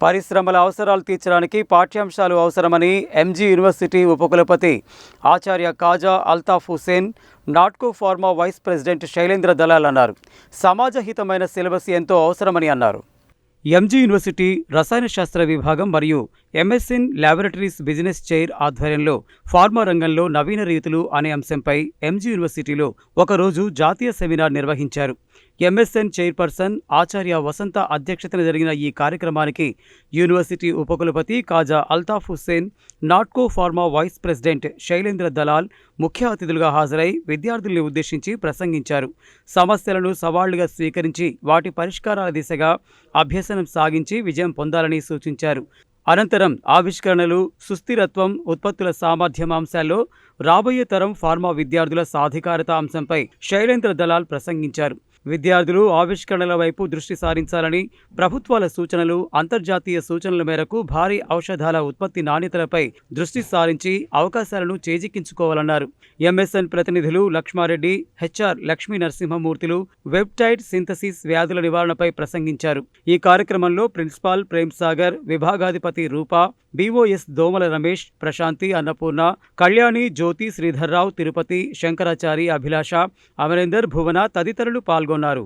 పరిశ్రమల అవసరాలు తీర్చడానికి పాఠ్యాంశాలు అవసరమని ఎంజీ యూనివర్సిటీ ఉపకులపతి ఆచార్య Kaja Althaf Hussain, Natco pharma vice president Shailendra Dalal అన్నారు. సమాజహితమైన సిలబస్ ఎంతో అవసరమని అన్నారు. ఎంజీ యూనివర్సిటీ రసాయన శాస్త్ర విభాగం మరియు ఎంఎస్ఎన్ ల్యాబొరేటరీస్ బిజినెస్ చైర్ ఆధ్వర్యంలో ఫార్మా రంగంలో నవీన రీతులు అనే అంశంపై ఎంజీ యూనివర్సిటీలో ఒకరోజు జాతీయ సెమినార్ నిర్వహించారు. ఎంఎస్ఎన్ చైర్పర్సన్ ఆచార్య వసంత అధ్యక్షతన జరిగిన ఈ కార్యక్రమానికి యూనివర్సిటీ ఉపకులపతి Kaja Althaf Hussain, Natco pharma vice president Shailendra Dalal ముఖ్య అతిథులుగా హాజరై విద్యార్థుల్ని ఉద్దేశించి ప్రసంగించారు. సమస్యలను సవాళ్లుగా స్వీకరించి వాటి పరిష్కారాల దిశగా అభ్యసనం సాగించి విజయం పొందాలని సూచించారు. అనంతరం ఆవిష్కరణలు, సుస్థిరత్వం, ఉత్పత్తుల సామర్థ్యం అంశాల్లో రాబోయే తరం ఫార్మా విద్యార్థుల సాధికారత అంశంపై శైలేంద్ర దలాల్ ప్రసంగించారు. విద్యార్థులు ఆవిష్కరణల వైపు దృష్టి సారించాలని, ప్రభుత్వాల సూచనలు, అంతర్జాతీయ సూచనల మేరకు భారీ ఔషధాల ఉత్పత్తి నాణ్యతలపై దృష్టి సారించి అవకాశాలను చేజిక్కించుకోవాలన్నారు. ఎంఎస్ఎన్ ప్రతినిధులు లక్ష్మారెడ్డి, హెచ్ఆర్ లక్ష్మీ నరసింహమూర్తులు వెబ్టైడ్ సింథసిస్ వ్యాధుల నివారణపై ప్రసంగించారు. ఈ కార్యక్రమంలో ప్రిన్సిపాల్ ప్రేమ్ సాగర్, విభాగాధిపతి రూపా, బీఓఎస్ దోమల రమేష్, ప్రశాంతి, అన్నపూర్ణ, కళ్యాణి, జ్యోతి, శ్రీధర్రావు, తిరుపతి, శంకరాచారి, అభిలాష, అమరేందర్, భువన తదితరులు పాల్గొన్నారు.